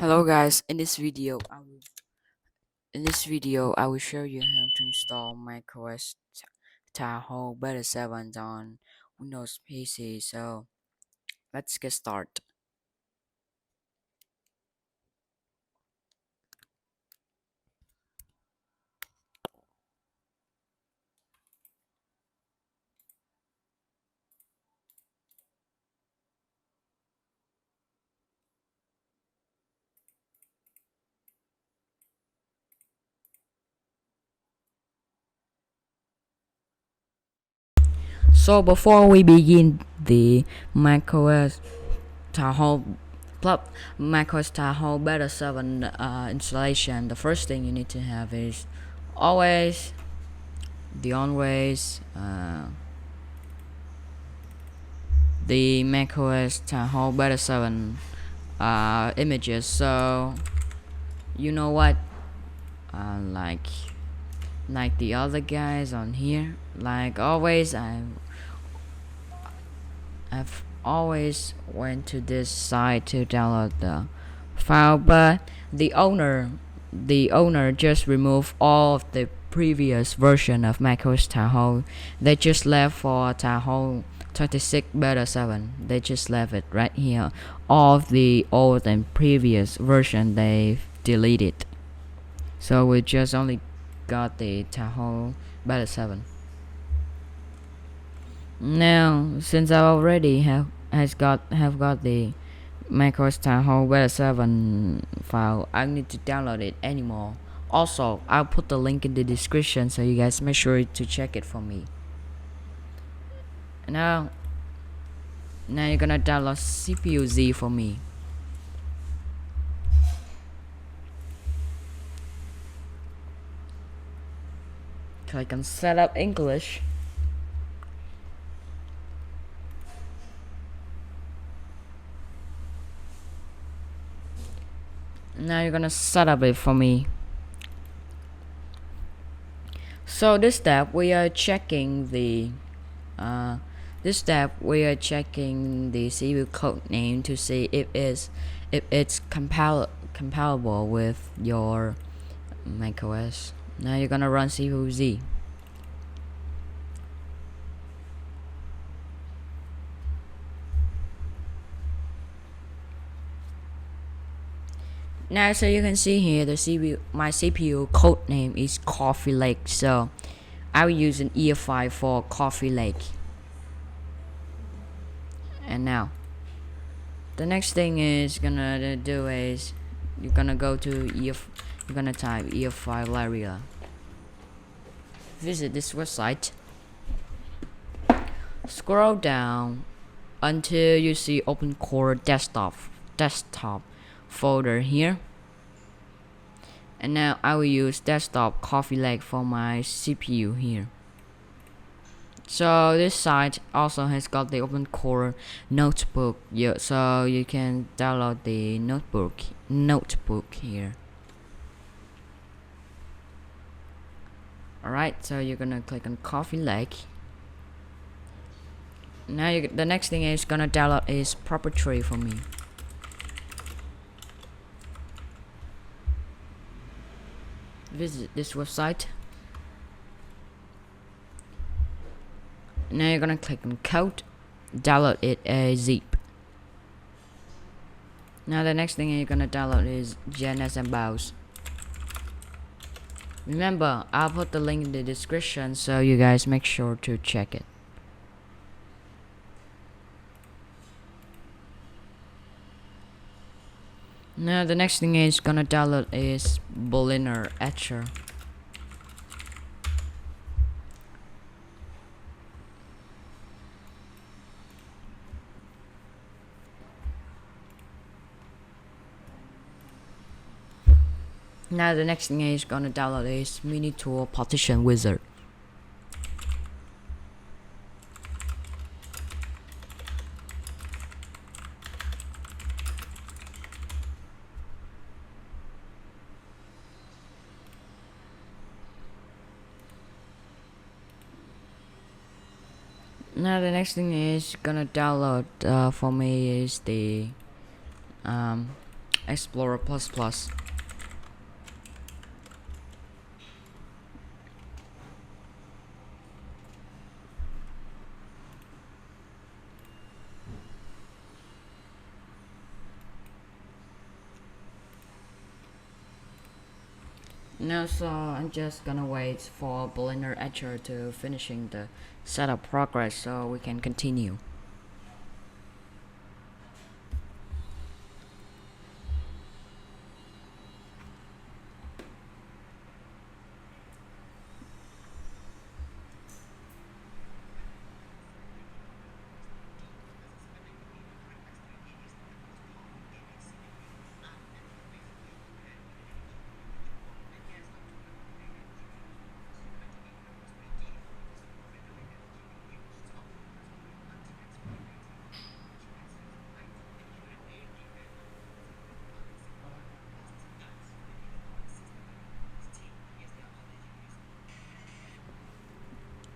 Hello guys, in this video I will show you how to install macOS Tahoe Beta 7 on Windows PC. So let's get started. So before we begin the macOS Tahoe macOS Tahoe Beta 7 installation, the first thing you need to have is always the macOS Tahoe Beta 7 images. So you know what, uh, like like the other guys on here, like always I've always went to this site to download the file, but the owner just removed all of the previous version of macOS Tahoe. They just left for Tahoe 26 beta 7. They just left it right here. All of the old and previous version they've deleted, so we just only got the Tahoe beta 7. Now, since I already have got the macOS Tahoe Beta 7 file, I need to download it anymore. Also, I'll put the link in the description, so you guys make sure to check it for me. Now you're gonna download CPU-Z for me. Click on Setup English. Now you're gonna set up it for me. So this step we are checking the CPU code name to see if it's compatible with your macOS. Now you're gonna run CPU-Z. Now, so you can see here, my CPU code name is Coffee Lake, so I will use an EFI for Coffee Lake. And now, the next thing is gonna do is you're gonna go to you're gonna type EFI Laria. Visit this website. Scroll down until you see OpenCore desktop folder here. And now I will use desktop Coffee Lake for my CPU here. So this site also has got the OpenCore notebook, so you can download the notebook here. Alright, so you're gonna click on Coffee Lake. Now the next thing is gonna download is proprietary for me. Visit this website. Now you're gonna click on code, download it as zip. Now the next thing you're gonna download is GNS and BIOS. Remember, I'll put the link in the description, so you guys make sure to check it. Now the next thing is gonna download is Berliner Etcher. Now the next thing is gonna download is Mini Tool Partition Wizard. Now the next thing is gonna download for me is the Explorer++. Now, so I'm just gonna wait for Blender Etcher to finishing the setup progress so we can continue.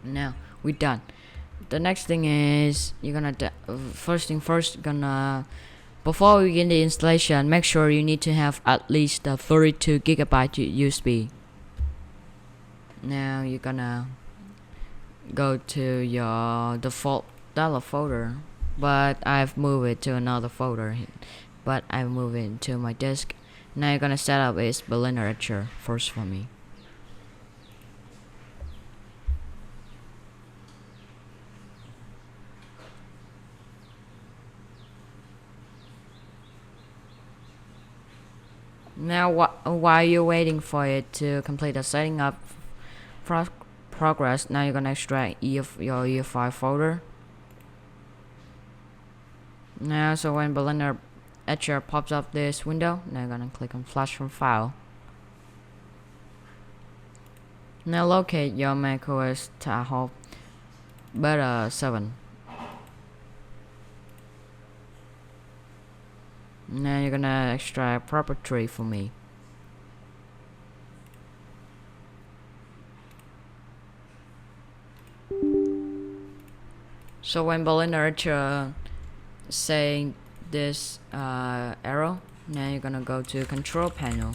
Now we're done. The next thing is you're gonna first thing first, gonna before we begin the installation, make sure you need to have at least a 32GB USB. Now you're gonna go to your default dollar folder, but I've moved it to another folder, but I move it to my disk. Now you're gonna set up is Blender Etcher first for me. Now while you're waiting for it to complete the setting up progress, now you're gonna extract your EFI folder. Now so when Blender Etcher pops up this window, now you're gonna click on Flash from File. Now locate your macOS Tahoe Beta 7. Now you're gonna extract proprietary for me. So when Blender Etcher saying this arrow, now you're gonna go to Control Panel.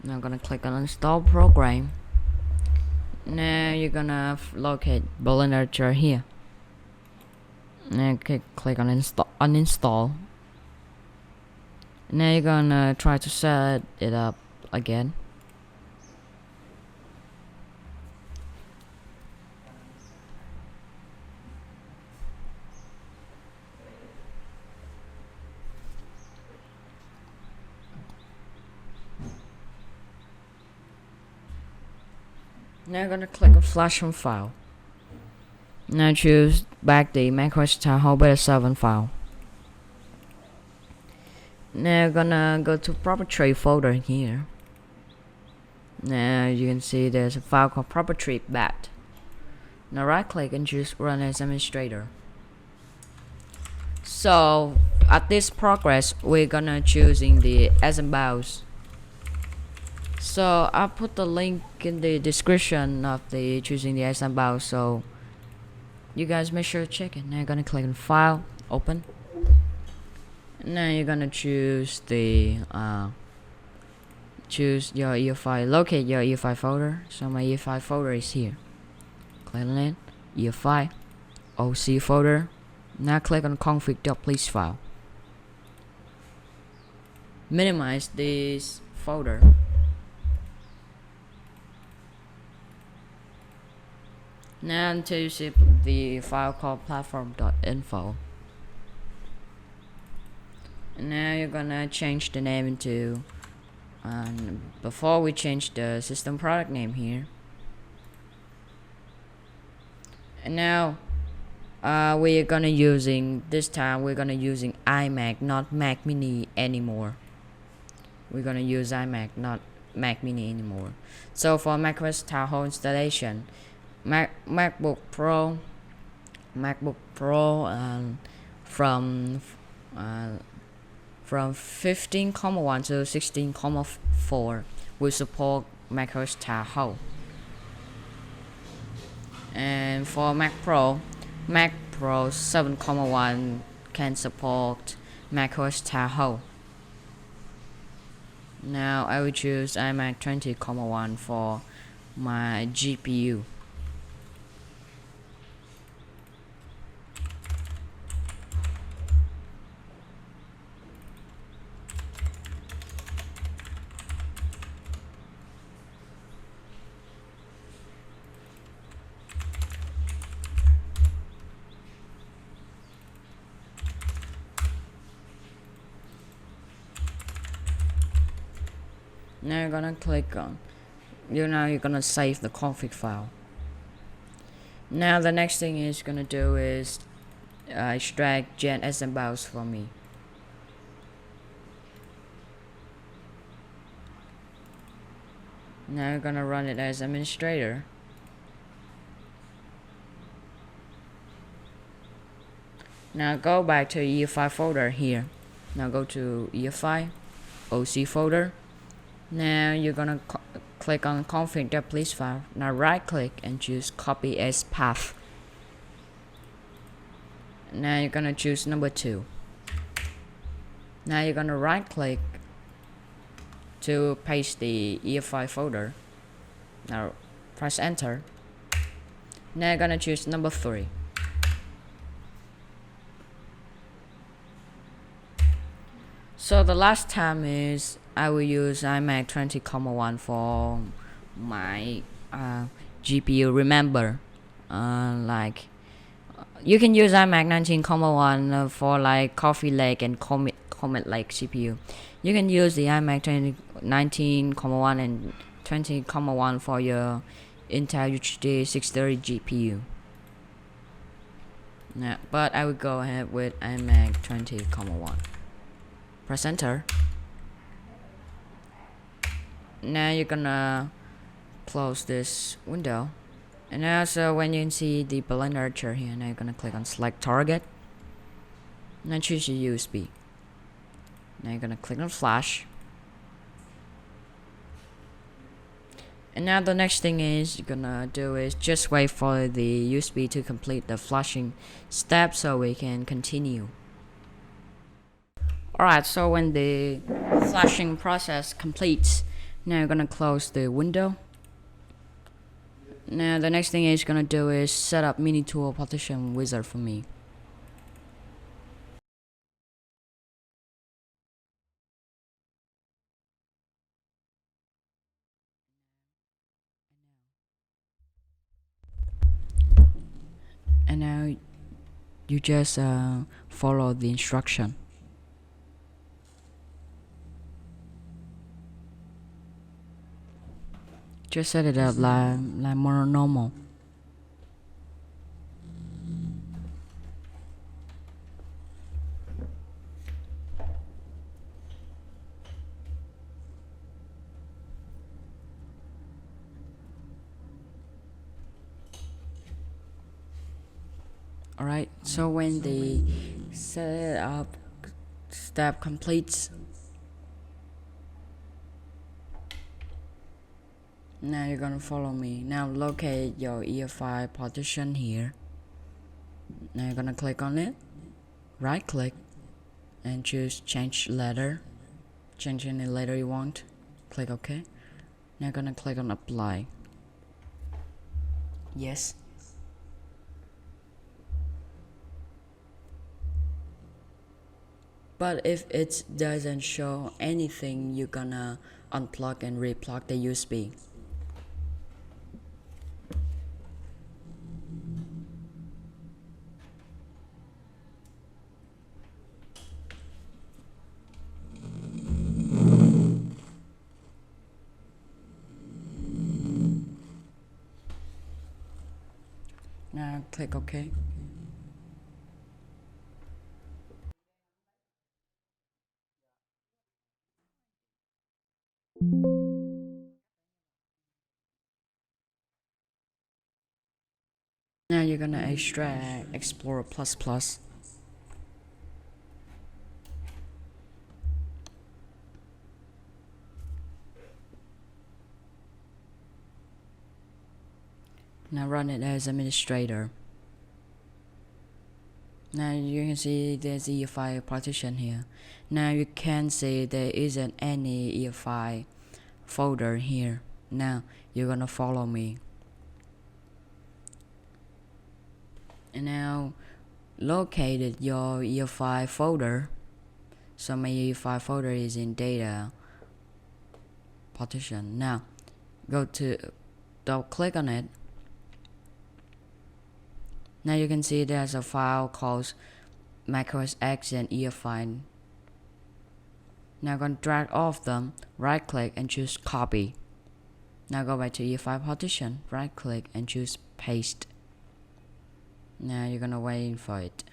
Now I'm gonna click on Install Program. Now you're gonna locate Blender Etcher here. Now click on uninstall. Now you're gonna try to set it up again. Now you're gonna click on Flash from File. Now choose back the macOS Tahoe Beta 7 file. Now gonna go to proprietary folder here. Now you can see there's a file called proprietary bat. Now right click and choose run as administrator. So at this progress we're gonna choosing the assembles. So I'll put the link in the description of the choosing the assemble, so you guys make sure to check it. Now you're gonna click on File, Open. Now you're gonna choose the choose your EFI, locate your EFI folder. So my EFI folder is here. Click on it, EFI, OC folder. Now click on config.please file. Minimize this folder. Now until you see the file called platform.info. And now you're gonna change the name into before we change the system product name here. And now we're gonna using this time we're gonna using iMac, not Mac Mini anymore. We're gonna use iMac, not Mac Mini anymore. So for macOS Tahoe installation, MacBook Pro from 15,1 to 16,4 will support macOS Tahoe. And for Mac Pro 7,1 can support macOS Tahoe. Now I will choose iMac 20,1 for my GPU. Now you're gonna click on, you're gonna save the config file. Now the next thing is gonna do is extract gen assembles for me. Now you're gonna run it as administrator. Now go back to EFI folder here. Now go to EFI, OC folder. Now you're gonna click on config.please file. Now right click and choose copy as path. Now you're gonna choose number 2. Now you're gonna right click to paste the EFI folder. Now press enter. Now you're gonna choose number 3. So the last time is I will use iMac 20,1 for my GPU. Remember, you can use iMac 19,1 for like Coffee Lake and Comet Lake CPU. You can use the iMac 19,1 and 20,1 for your Intel HD 630 GPU. Yeah, but I will go ahead with iMac 20,1. Press enter. Now you're gonna close this window, and also when you see the balloon archer here, now you're gonna click on select target. Now choose your USB. Now you're gonna click on flash. And now the next thing is you're gonna do is just wait for the USB to complete the flashing step so we can continue. Alright, so when the flashing process completes, now you're gonna close the window. Now the next thing it's gonna do is set up mini tool partition wizard for me. And now you just follow the instruction. Just set it up like more normal. Alright, so when the setup step completes, now you're gonna follow me. Now locate your EFI partition here. Now you're gonna click on it, right click, and choose change letter. Change any letter you want. Click OK. Now you're gonna click on apply. Yes. But if it doesn't show anything, you're gonna unplug and replug the USB. Now click OK. Now you're gonna extract Explorer++. Now run it as administrator. Now you can see there's EFI partition here. Now you can see there isn't any EFI folder here. Now you're gonna follow me. And now located your EFI folder. So my EFI folder is in data partition. Now go to double click on it. Now you can see there's a file called macOS X and EFI. Now I'm gonna drag off them, right click and choose copy. Now go back to EFI partition, right click and choose paste. Now you're gonna wait for it.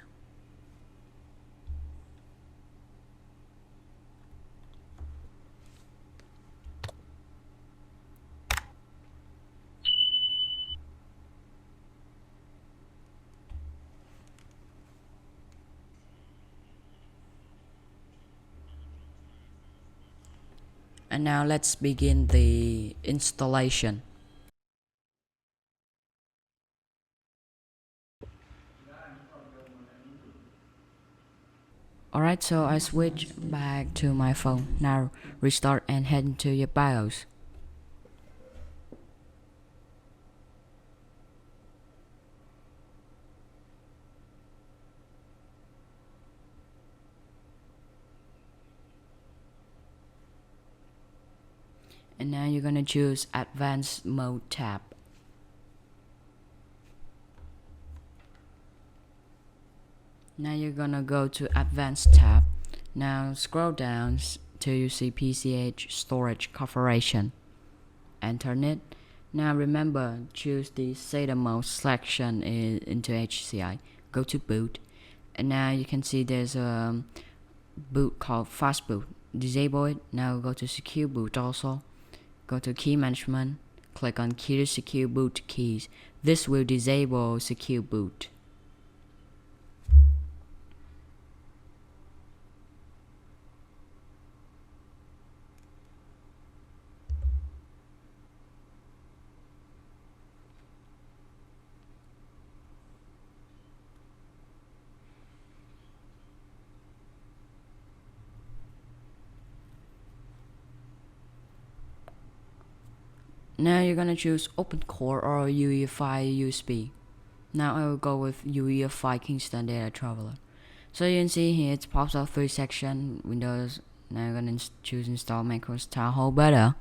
And now let's begin the installation. Alright, so I switch back to my phone. Now restart and head into your BIOS. And now you're gonna choose Advanced Mode tab. Now you're gonna go to Advanced tab. Now scroll down till you see PCH Storage Configuration. Enter it. Now remember, choose the SATA mode selection into HCI. Go to boot. And now you can see there's a boot called Fast Boot. Disable it. Now go to Secure Boot also. Go to Key Management. Click on Key to Secure Boot keys. This will disable Secure Boot. Now you're gonna choose OpenCore or UEFI USB. Now I will go with UEFI Kingston Data Traveler. So you can see here it pops up 3 section Windows. Now you're gonna choose install macOS Tahoe Beta.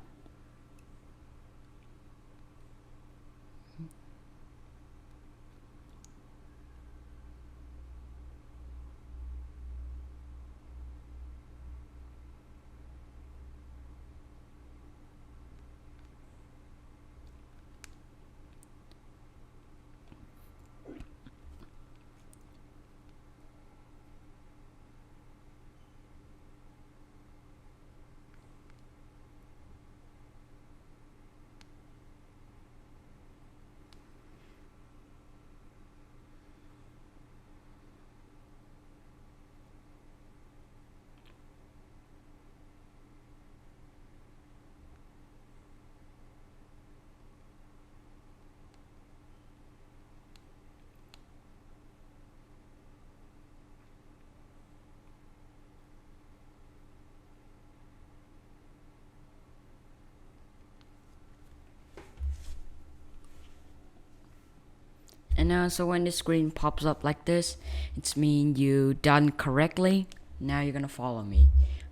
And now so when the screen pops up like this, it's mean you done correctly. Now you're gonna follow me.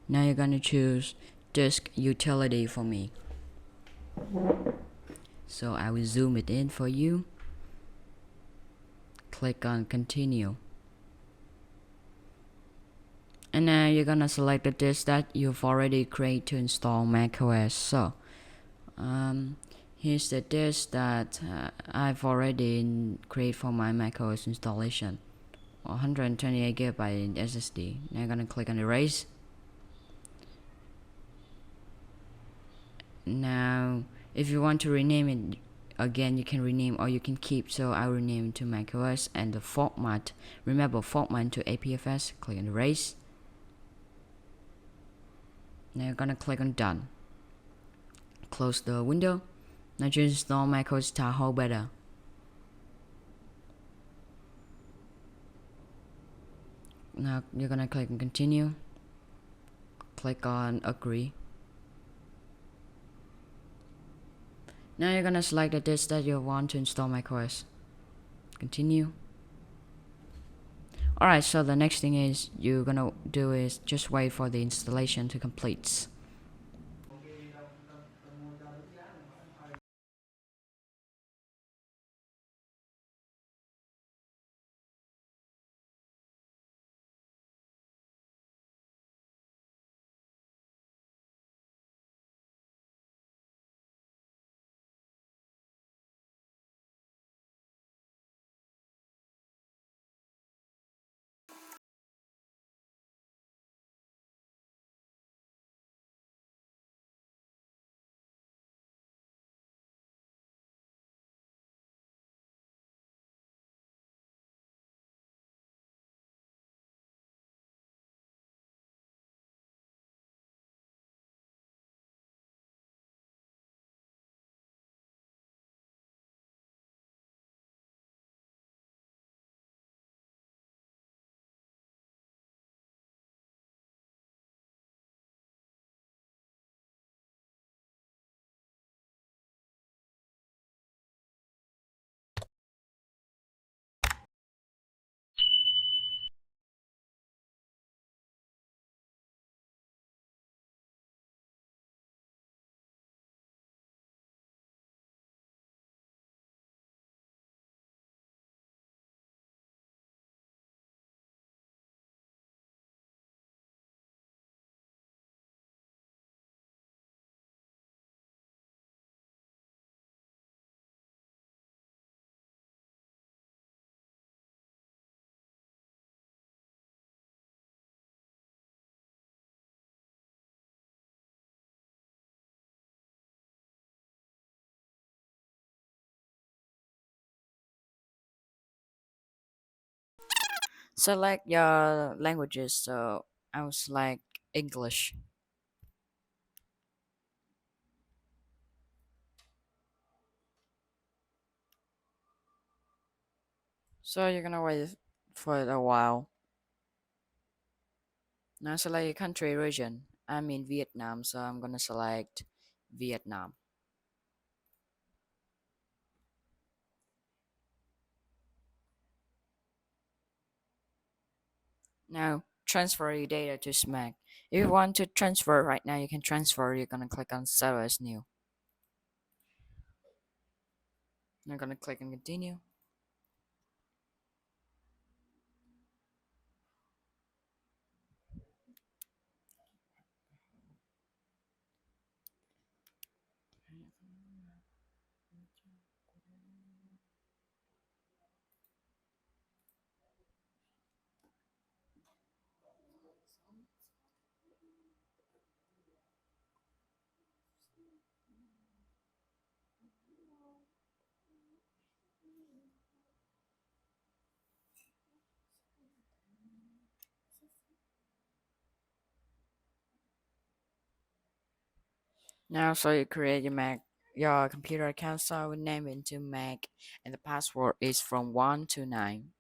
Now you're gonna choose disk utility for me. So I will zoom it in for you. Click on continue. And now you're gonna select the disk that you've already created to install macOS. So here's the disk that I've already created for my macOS installation. 128GB SSD. Now I'm gonna click on erase. Now if you want to rename it again, you can rename or you can keep. So I will rename it to macOS, and the format, remember format to APFS. Click on erase. Now you're gonna click on done. Close the window. Now just install macOS Tahoe Beta. Now you're gonna click on continue, click on agree. Now you're gonna select the disk that you want to install macOS. Continue. Alright, so the next thing is you're gonna do is just wait for the installation to complete. Select your languages, so I will select English. So you're gonna wait for it a while. Now select your country region. I'm in Vietnam, so I'm gonna select Vietnam. Now transfer your data to SMAC. If you want to transfer right now, you can transfer. You're gonna click on Save as New. You're gonna click on Continue. Now, so you create your computer account. So I will name it into Mac, and the password is from 1 to 9.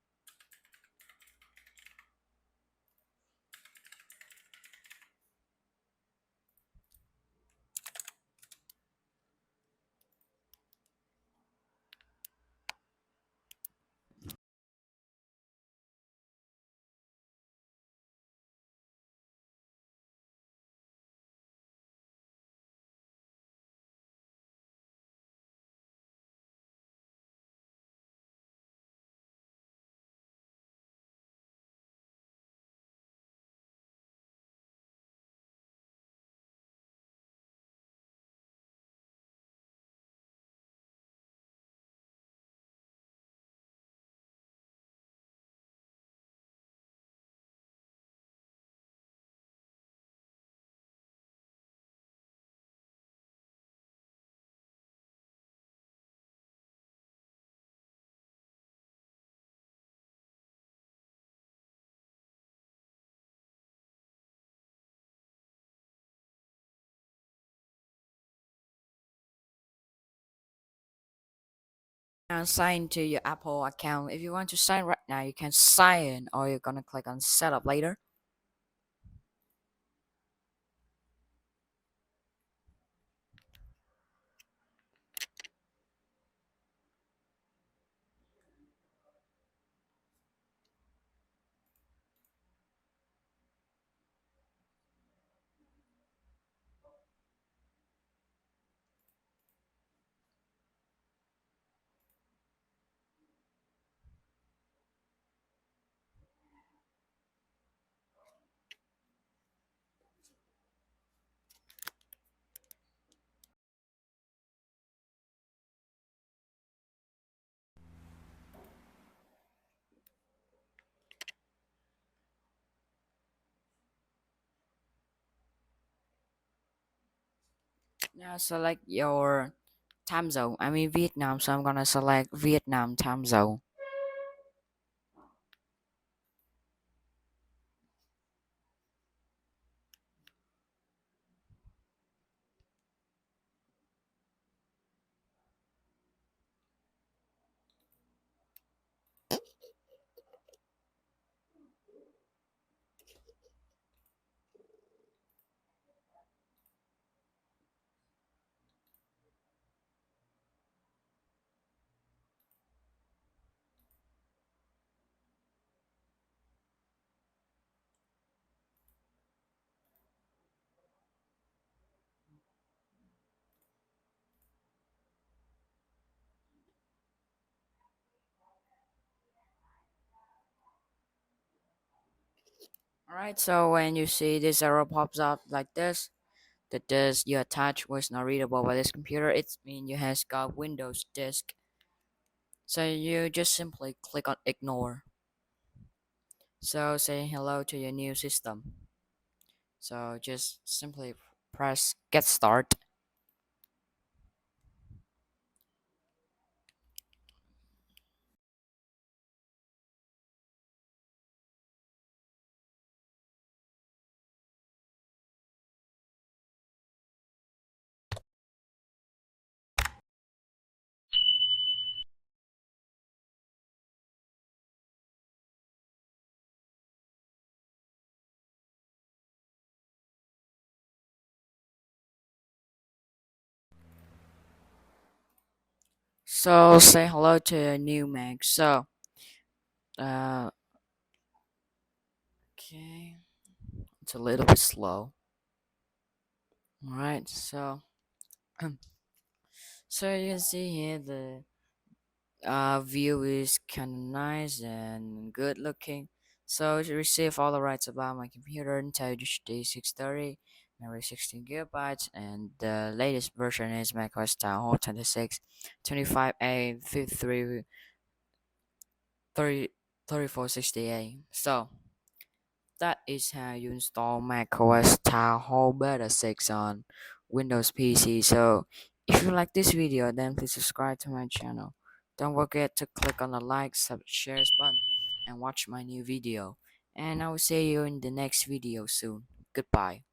Now sign into your Apple account. If you want to sign right now, you can sign in, or you're gonna click on setup later. Now select your time zone. I'm in Vietnam, so I'm gonna select Vietnam time zone. Alright, so when you see this arrow pops up like this, that disk you attached was not readable by this computer, it means you has got Windows disk. So you just simply click on ignore. So saying hello to your new system. So just simply press get start. So say hello to your new Mac. So uh okay, it's a little bit slow. Alright, so so you can see here the view is kind of nice and good looking. So to receive all the rights about my computer, Intel HD 630, memory 16 gigabytes, and the latest version is macOS Tahoe 26, 25A, 53, 30, 3468. So that is how you install macOS Tahoe Beta 6 on Windows PC. So if you like this video, then please subscribe to my channel. Don't forget to click on the like, sub, shares button and watch my new video. And I will see you in the next video soon. Goodbye.